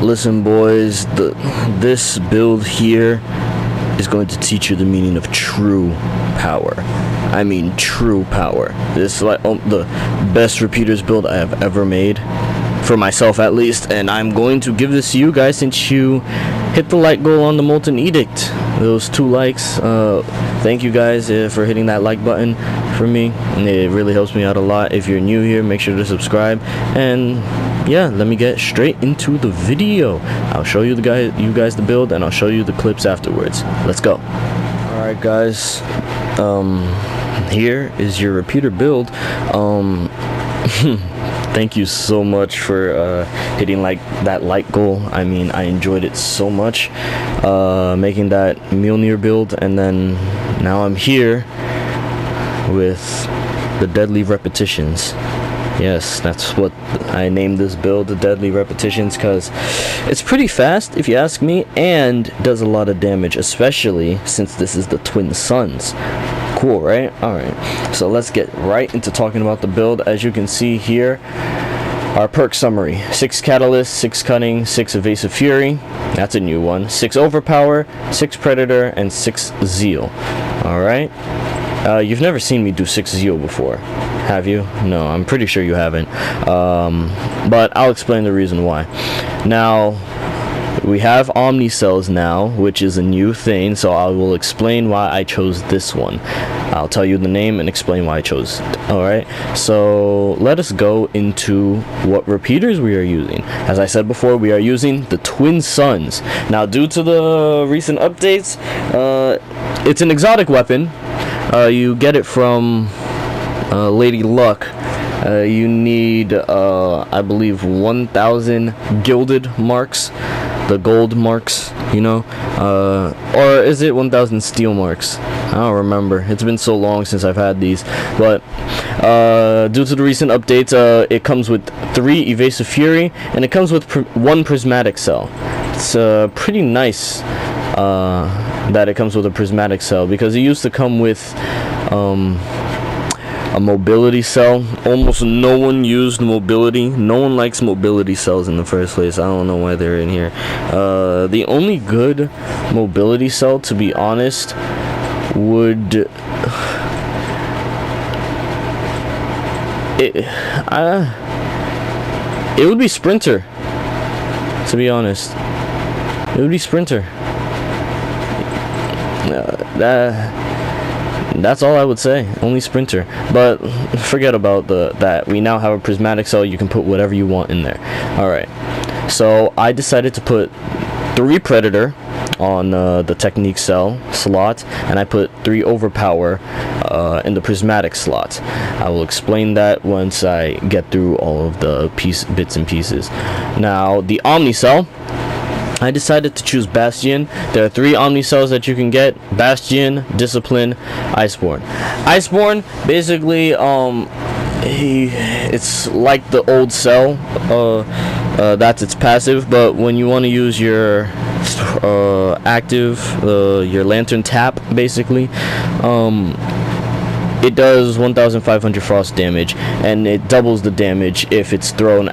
Listen, boys, this build here is going to teach you the meaning of true power. I mean true power. This is like the best repeaters build I have ever made, for myself at least, and I'm going to give this to you guys since you hit the like goal on the Molten Edict. Those 2 likes. Thank you guys for hitting that like button for me. It really helps me out a lot. If you're new here, make sure to subscribe. And yeah, let me get straight into the video. I'll show you guys the build, and I'll show you the clips afterwards. Let's go. Alright guys, here is your repeater build. Thank you so much for hitting that like goal. I mean, I enjoyed it so much making that Mjolnir build, and then now I'm here with the deadly repetitions. Yes, that's what I named this build, the deadly repetitions, because it's pretty fast if you ask me, and does a lot of damage, especially since this is the twin suns. Cool, right? Alright, so let's get right into talking about the build. As you can see here, our perk summary: 6 Catalyst, 6 Cunning, 6 Evasive Fury, that's a new one, 6 Overpower, 6 Predator, and 6 Zeal. Alright, you've never seen me do 6 Zeal before, have you? No, I'm pretty sure you haven't, but I'll explain the reason why. Now, we have Omni Cells now, which is a new thing, so I will explain why I chose this one. I'll tell you the name and explain why I chose it. Alright, so let us go into what repeaters we are using. As I said before, we are using the Twin Suns. Now, due to the recent updates, it's an exotic weapon. You get it from Lady Luck. You need, I believe, 1,000 gilded marks. The gold marks, you know, or is it 1,000 steel marks? I don't remember. It's been so long since I've had these, but due to the recent updates, it comes with 3 Evasive Fury, and it comes with 1 Prismatic Cell. It's pretty nice that it comes with a Prismatic Cell, because it used to come with a mobility cell. Almost no one used mobility. No one likes mobility cells in the first place. I don't know why they're in here. The only good mobility cell, to be honest, would it would be Sprinter. To be honest, it would be Sprinter. That's all I would say. Only Sprinter. But forget about that. We now have a Prismatic Cell. You can put whatever you want in there. Alright. So I decided to put 3 Predator on the Technique Cell slot, and I put 3 Overpower in the Prismatic slot. I will explain that once I get through all of the bits and pieces. Now, the Omni Cell, I decided to choose Bastion. There are 3 Omni Cells that you can get: Bastion, Discipline, Iceborne. Iceborne, basically, it's like the old cell. That's its passive, but when you want to use your active, your Lantern Tap, basically, it does 1,500 frost damage, and it doubles the damage if it's thrown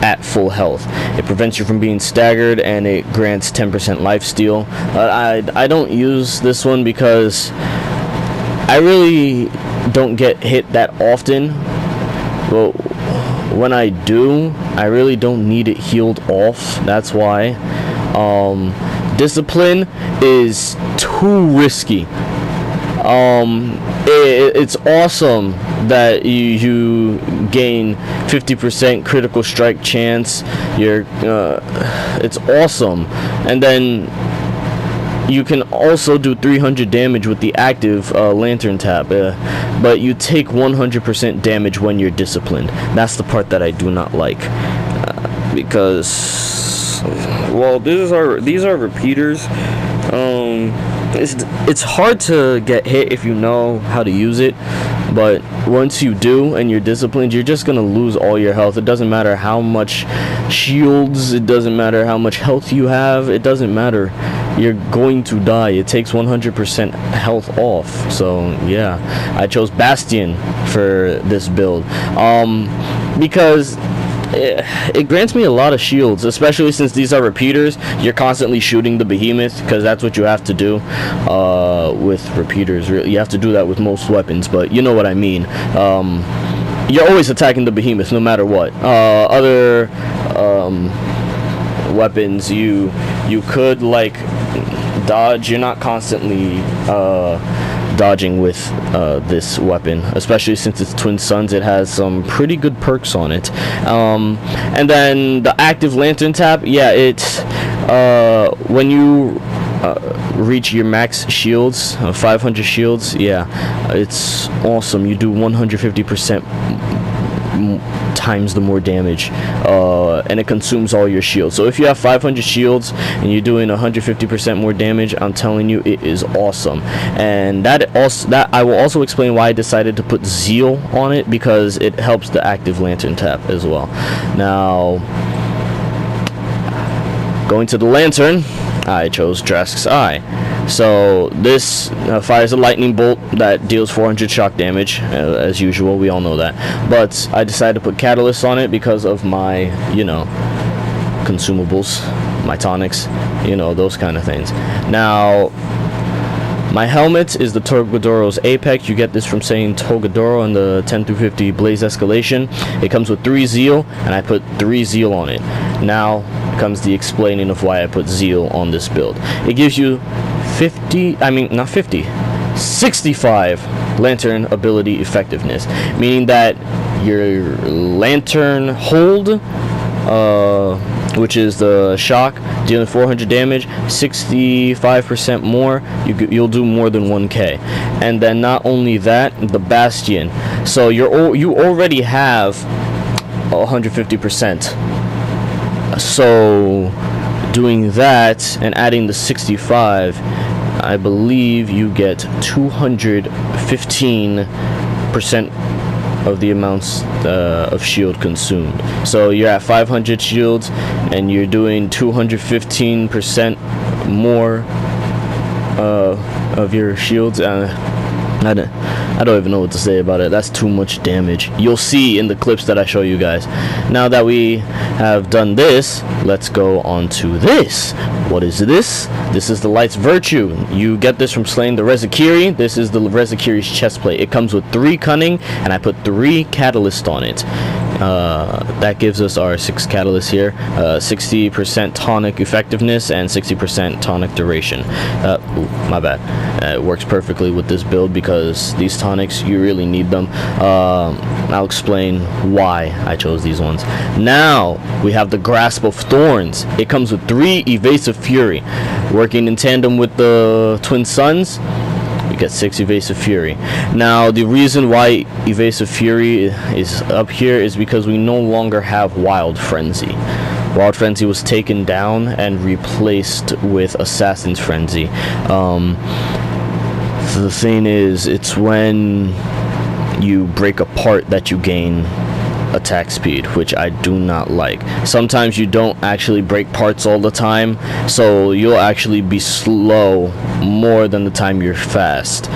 at full health. It prevents you from being staggered, and it grants 10% lifesteal. I don't use this one because I really don't get hit that often. Well, when I do, I really don't need it healed off. That's why. Discipline is too risky. It's awesome that you gain 50% critical strike chance. It's awesome, and then you can also do 300 damage with the active Lantern Tap, but you take 100% damage when you're disciplined. That's the part that I do not like, because, well, these are repeaters. It's hard to get hit if you know how to use it, but once you do and you're disciplined, you're just gonna lose all your health. It doesn't matter how much shields, it doesn't matter how much health you have, it doesn't matter. You're going to die. It takes 100% health off. So yeah, I chose Bastion for this build, because it grants me a lot of shields, especially since these are repeaters. You're constantly shooting the behemoth because that's what you have to do with repeaters. You have to do that with most weapons, but you know what I mean. You're always attacking the behemoth no matter what. Other weapons, you could like dodge. You're not constantly dodging with this weapon, especially since it's twin suns. It has some pretty good perks on it. And then the active lantern tap, yeah, it's when you reach your max shields, 500 shields, yeah, it's awesome. You do 150% times the more damage, and it consumes all your shields. So if you have 500 shields and you're doing 150% more damage, I'm telling you, it is awesome. And that I will also explain why I decided to put zeal on it, because it helps the active lantern tap as well. Now, going to the lantern, I chose Drask's Eye. So this fires a lightning bolt that deals 400 shock damage, as usual. We all know that. But I decided to put Catalyst on it because of my, you know, consumables, my tonics, you know, those kind of things. Now, my helmet is the Togadoro's Apex. You get this from saying Togadoro in the 10 through 50 Blaze Escalation. It comes with 3 Zeal, and I put 3 Zeal on it. Now comes the explaining of why I put Zeal on this build. It gives you 65 lantern ability effectiveness, meaning that your lantern hold, which is the shock, dealing 400 damage, 65% more, you'll do more than 1k. And then not only that, the bastion, so you already have 150%. So doing that and adding the 65, I believe you get 215% of the amounts of shield consumed. So you're at 500 shields and you're doing 215% more of your shields. I don't even know what to say about it. That's too much damage. You'll see in the clips that I show you guys. Now that we have done this, let's go on to this. What is this? This is the Light's Virtue. You get this from slaying the Rezakiri. This is the Rezakiri's chestplate. It comes with 3 cunning, and I put 3 catalyst on it. That gives us our 6 catalysts here, 60% tonic effectiveness and 60% tonic duration. My bad. It works perfectly with this build because these tonics, you really need them. I'll explain why I chose these ones. Now we have the Grasp of Thorns. It comes with 3 Evasive Fury, working in tandem with the Twin Suns. You get 6 Evasive Fury. Now the reason why Evasive Fury is up here is because we no longer have Wild Frenzy. Wild Frenzy was taken down and replaced with Assassin's Frenzy. So the thing is, it's when you break apart that you gain attack speed, which I do not like. Sometimes you don't actually break parts all the time, so you'll actually be slow more than the time you're fast.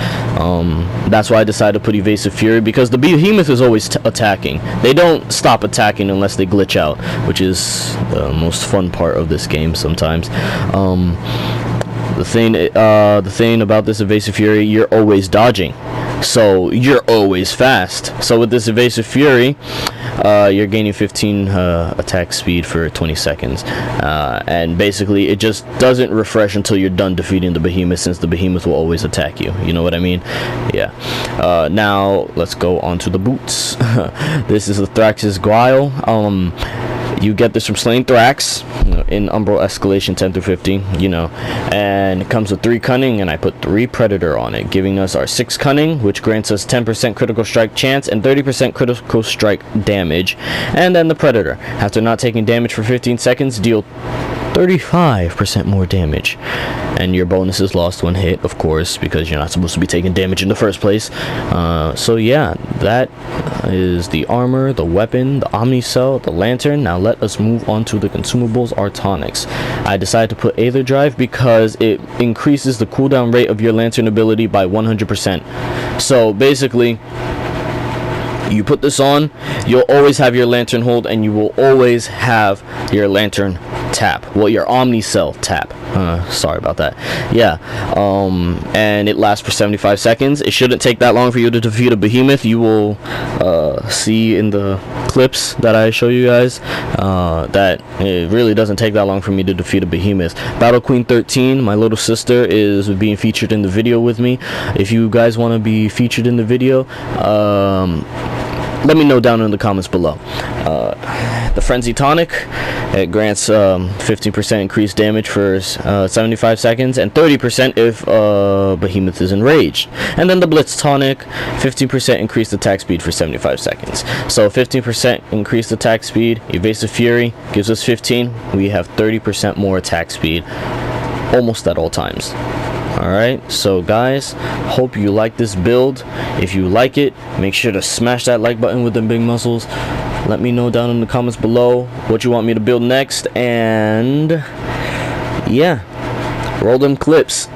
That's why I decided to put Evasive Fury, because the behemoth is always attacking. They don't stop attacking unless they glitch out, which is the most fun part of this game sometimes. The thing about this Evasive Fury, you're always dodging, so you're always fast. So with this Evasive Fury, you're gaining 15 attack speed for 20 seconds, and basically it just doesn't refresh until you're done defeating the behemoth, since the behemoth will always attack you. You know what I mean? Yeah. Now let's go on to the boots. This is the Thrax's Guile. You get this from slaying Thrax in Umbral Escalation 10 through 50, you know, and it comes with 3 cunning, and I put 3 predator on it, giving us our 6 cunning, which grants us 10% critical strike chance and 30% critical strike damage. And then the predator, after not taking damage for 15 seconds, deal 35% more damage, and your bonus is lost when hit, of course, because you're not supposed to be taking damage in the first place. So yeah, that is the armor, the weapon, the Omnicell, the lantern. Now let us move on to the consumables, our tonics. I decided to put Aether Drive because it increases the cooldown rate of your lantern ability by 100%. So basically, You put this on, you'll always have your lantern hold, and you will always have your lantern tap. Well, your Omni Cell tap. Sorry about that. Yeah. And it lasts for 75 seconds. It shouldn't take that long for you to defeat a behemoth. You will see in the clips that I show you guys that it really doesn't take that long for me to defeat a behemoth. battlequeen13, my little sister, is being featured in the video with me. If you guys want to be featured in the video, let me know down in the comments below. The Frenzy Tonic, it grants 15% increased damage for 75 seconds and 30% if Behemoth is enraged. And then the Blitz Tonic, 15% increased attack speed for 75 seconds. So 15% increased attack speed, Evasive Fury gives us 15. We have 30% more attack speed almost at all times. Alright, so guys, hope you like this build. If you like it, make sure to smash that like button with them big muscles. Let me know down in the comments below what you want me to build next, and yeah, roll them clips.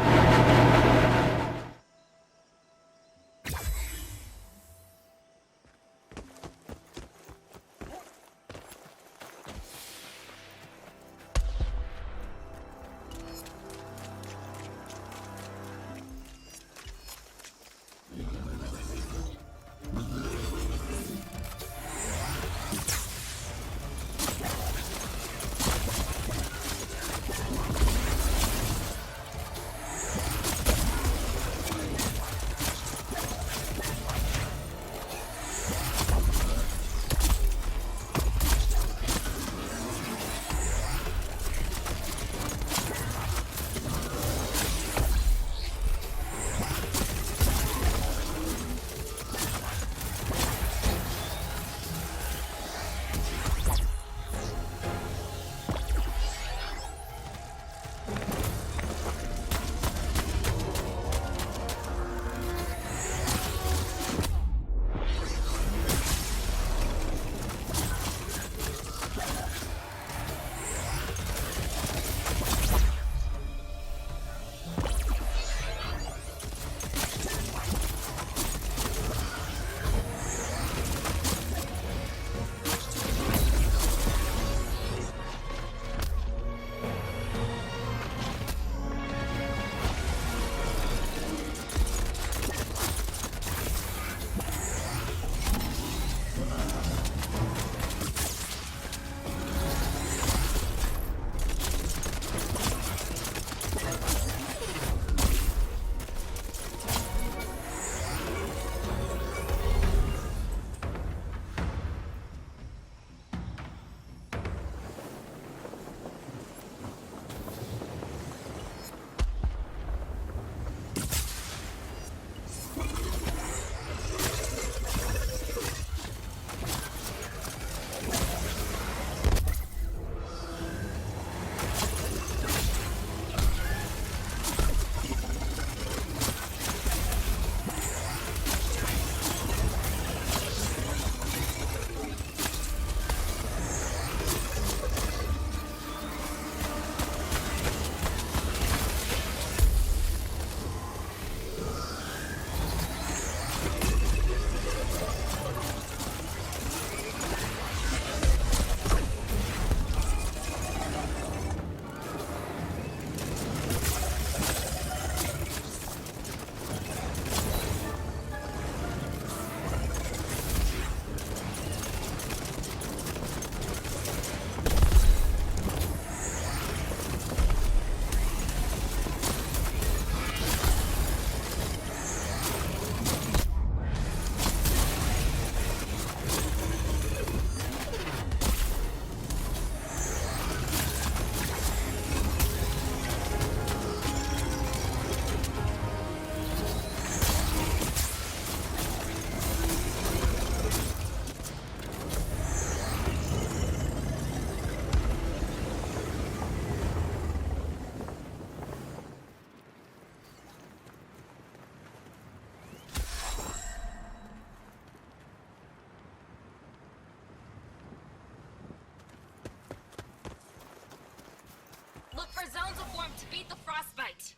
Look for zones of warmth to beat the frostbite.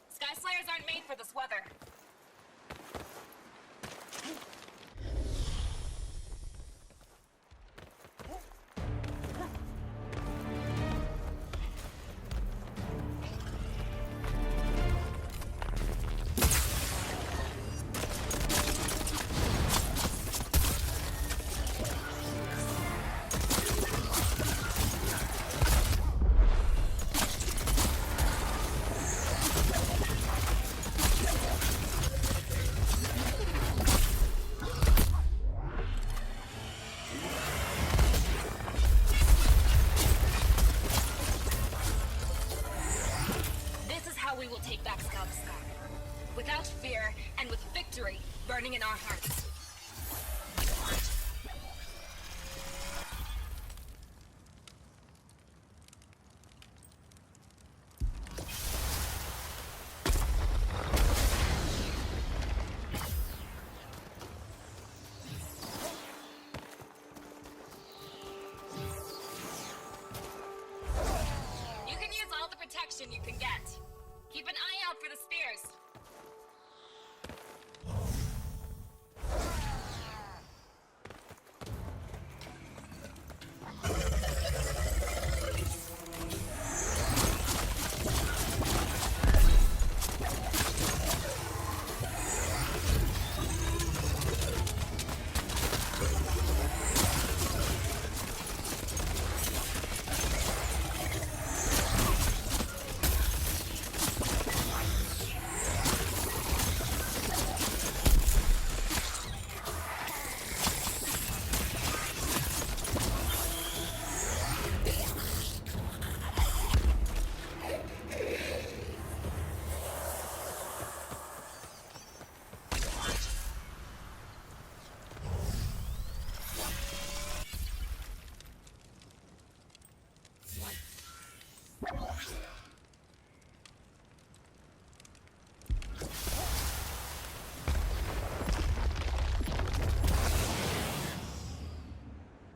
Sky Slayers aren't made for this weather. without fear and with victory burning in our hearts. You can use all the protection you can get. Keep an eye out for the spears.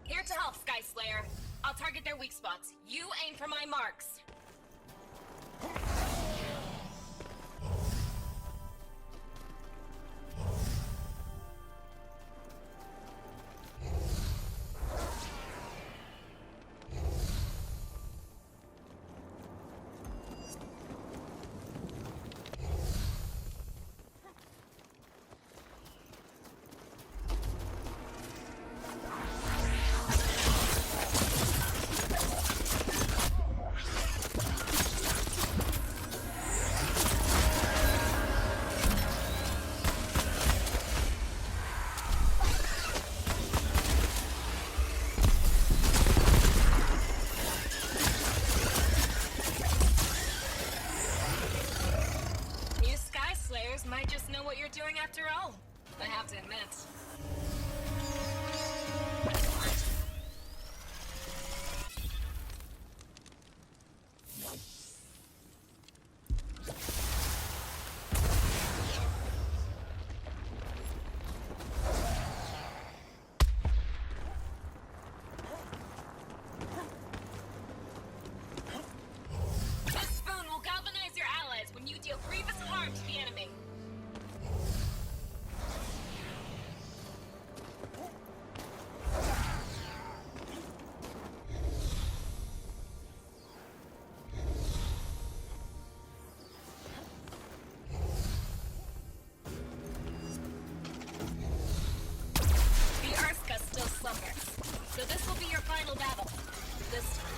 Here to help, Sky Slayer. I'll target their weak spots. You aim for my marks. You Sky Slayers might just know what you're doing after all. I have to admit. This spoon will galvanize your allies when you deal grievous harm to the enemy. The Urska still slumbers, so this will be your final battle. This time.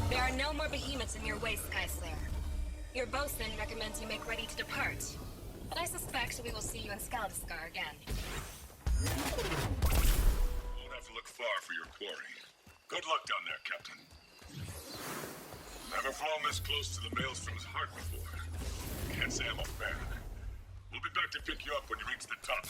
There are no more behemoths in your way, Sky Slayer. Your bosun recommends you make ready to depart, but I suspect we will see you in Skaldskar again. Won't have to look far for your quarry. Good luck down there, Captain. Never flown this close to the Maelstrom's heart before. Can't say I'm a fan. We'll be back to pick you up when you reach the top.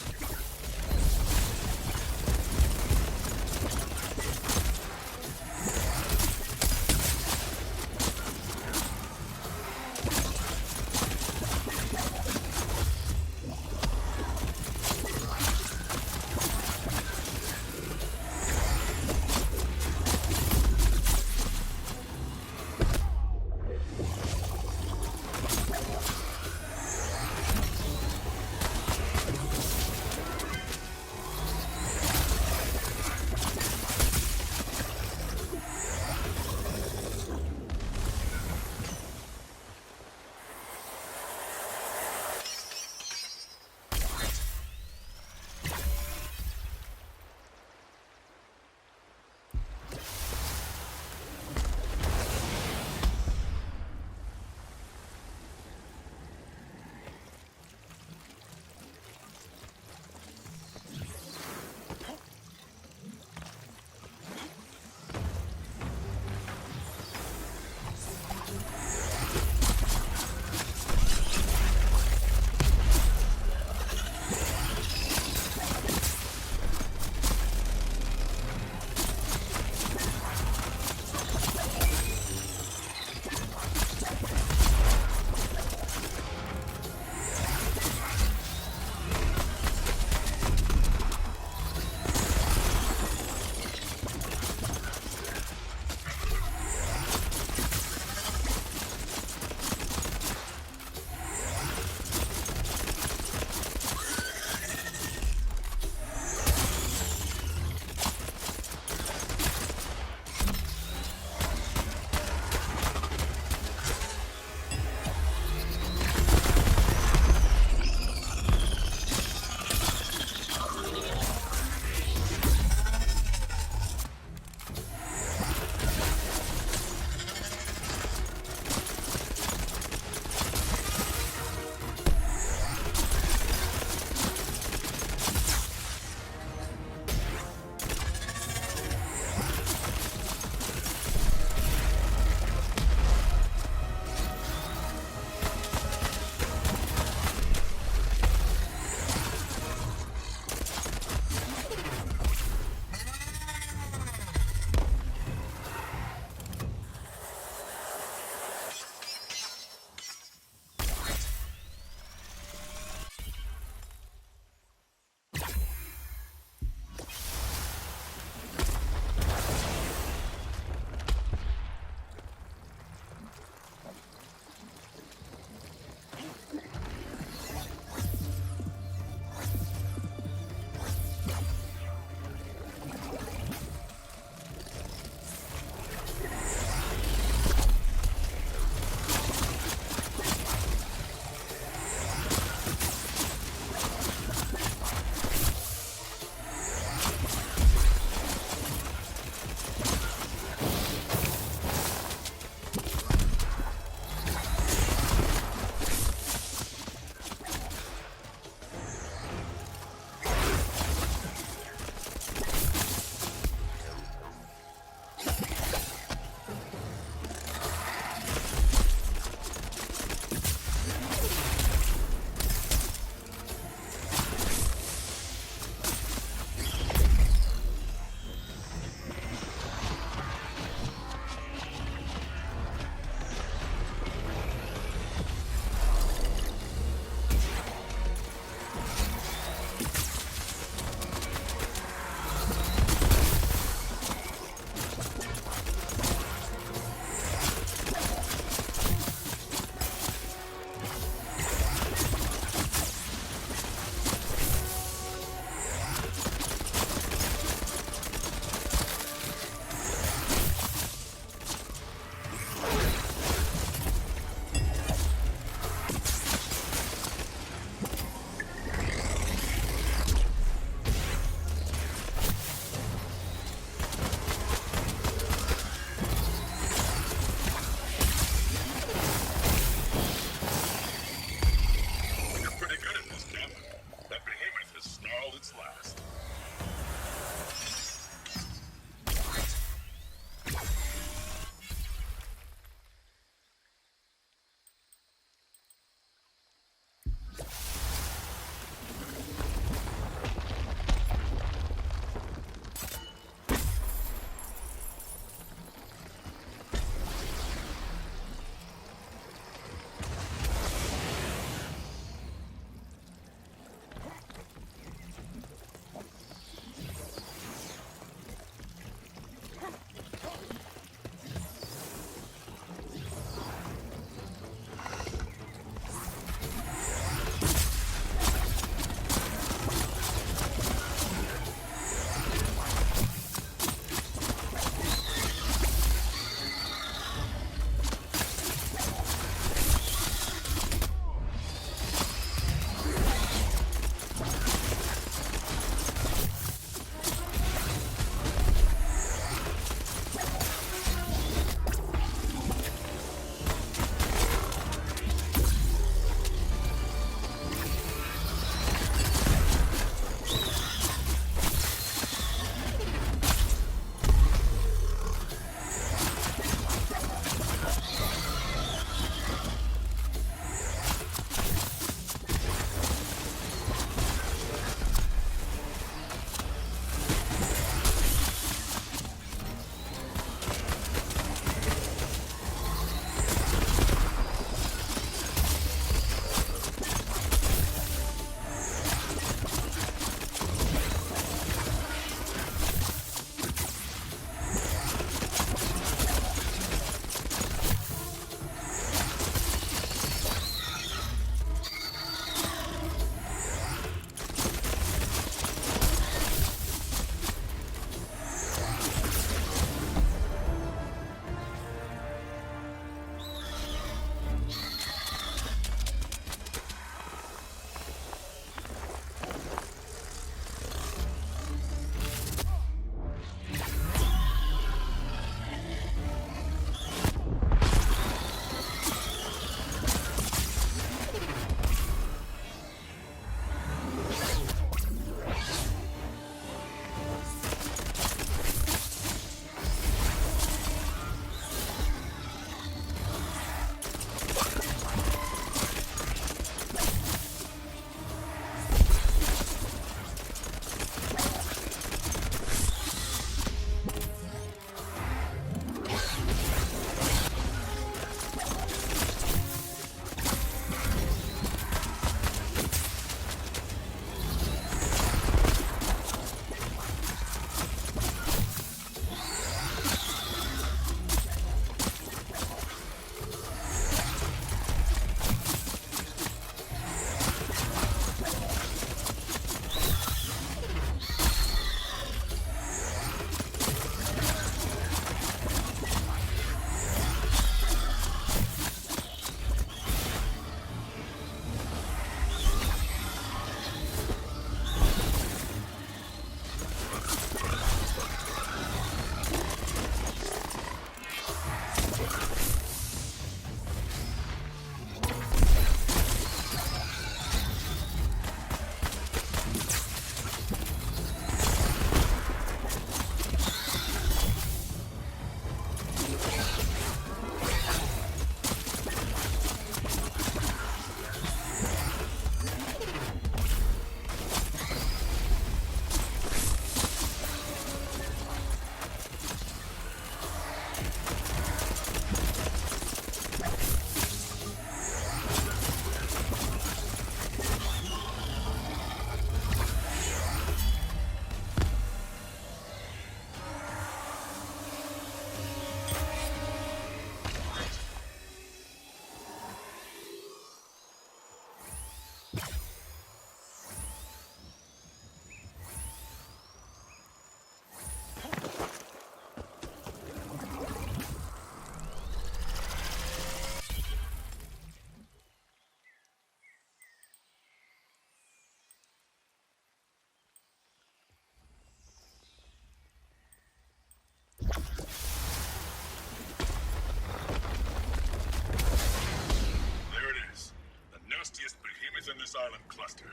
Island cluster.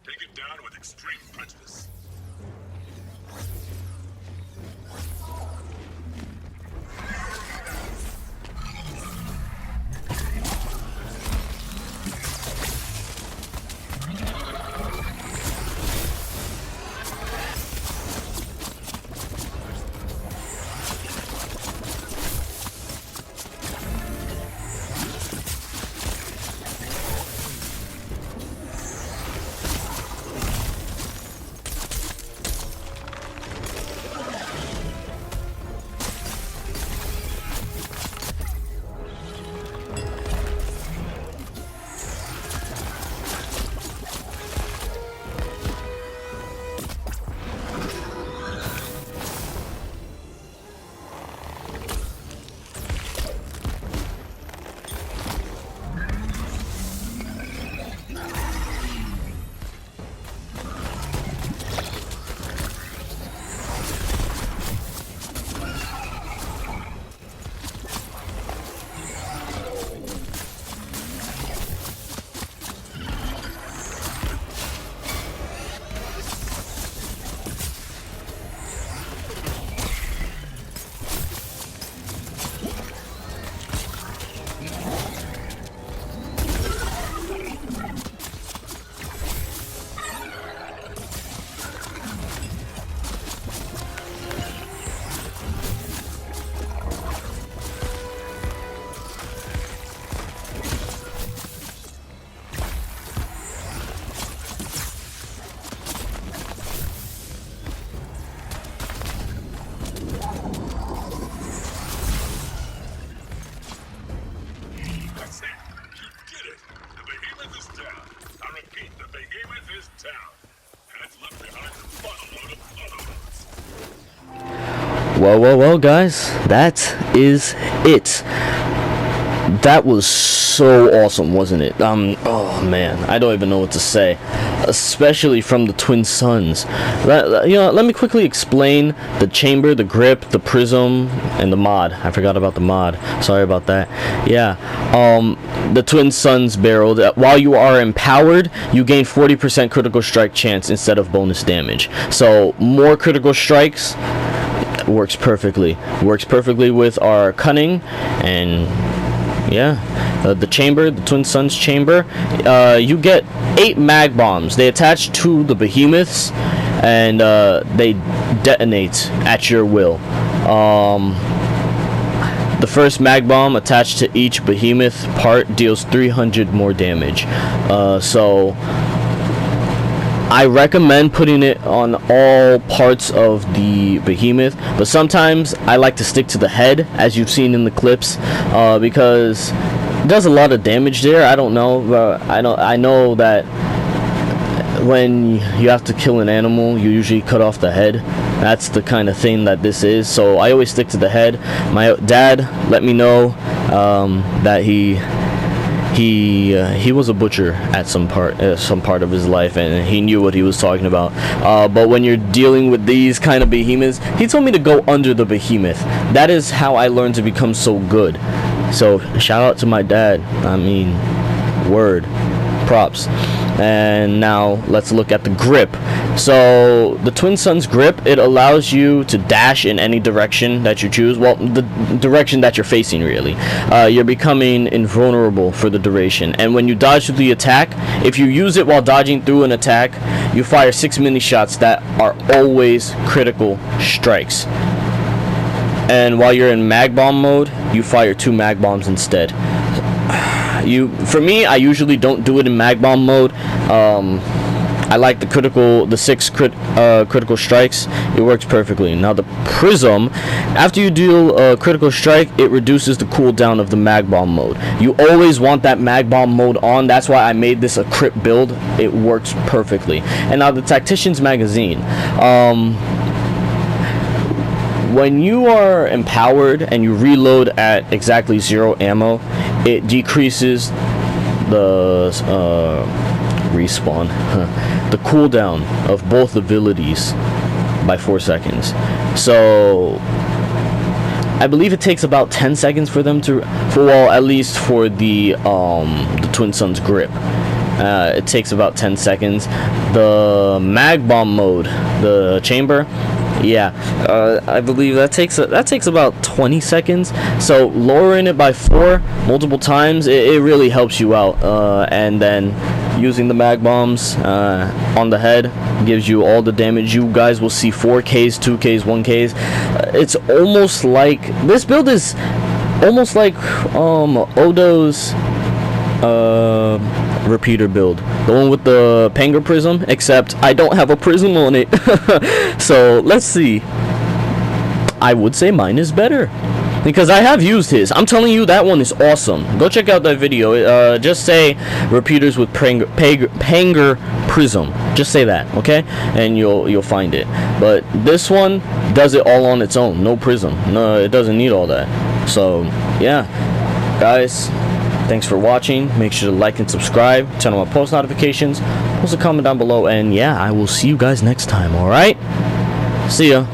Take it down with extreme prejudice. Well, guys, that is it. That was so awesome, wasn't it? Oh man, I don't even know what to say, especially from the Twin Suns. Let me quickly explain the chamber, the grip, the prism, and the mod. I forgot about the mod. Sorry about that. Yeah, the Twin Suns barrel. While you are empowered, you gain 40% critical strike chance instead of bonus damage. So more critical strikes. Works perfectly with our cunning. And yeah, the chamber, the Twin Suns chamber, you get 8 mag bombs. They attach to the behemoths, and they detonate at your will. The first mag bomb attached to each behemoth part deals 300 more damage. So I recommend putting it on all parts of the behemoth, but sometimes I like to stick to the head, as you've seen in the clips, because it does a lot of damage there. I don't know, but I know that when you have to kill an animal, you usually cut off the head. That's the kind of thing that this is, so I always stick to the head. My dad let me know that he was a butcher at some part of his life, and he knew what he was talking about. But when you're dealing with these kind of behemoths, he told me to go under the behemoth. That is how I learned to become so good. So shout out to my dad. I mean, word, props. And now let's look at the grip. So the Twin Suns grip, it allows you to dash in any direction that you choose. Well, the direction that you're facing, really. You're becoming invulnerable for the duration, and when you dodge through the attack, if you use it while dodging through an attack, you fire 6 mini shots that are always critical strikes. And while you're in mag bomb mode, you fire 2 mag bombs instead. For me, I usually don't do it in mag bomb mode. I like the 6 critical strikes. It works perfectly. Now the prism, after you deal a critical strike, it reduces the cooldown of the mag bomb mode. You always want that mag bomb mode on. That's why I made this a crit build. It works perfectly. And now the tactician's magazine. When you are empowered and you reload at exactly 0 ammo, it decreases the respawn, the cooldown of both abilities by 4 seconds. So I believe it takes about 10 seconds for them to, at least for the Twin Suns grip. It takes about 10 seconds. The mag bomb mode, the chamber, yeah, I believe that takes about 20 seconds. So lowering it by 4 multiple times, it really helps you out. And then using the mag bombs on the head gives you all the damage. You guys will see 4Ks, 2Ks, 1Ks. It's almost like, this build is almost like Odo's repeater build, the one with the Panger prism, except I don't have a prism on it. So let's see. I would say mine is better because I have used his. I'm telling you, that one is awesome. Go check out that video. Just say repeaters with Panger prism. Just say that, okay, and you'll find it. But this one does it all on its own, no prism. No, it doesn't need all that. So yeah, guys, thanks for watching. Make sure to like and subscribe, turn on my post notifications, post a comment down below, and yeah, I will see you guys next time. All right, see ya.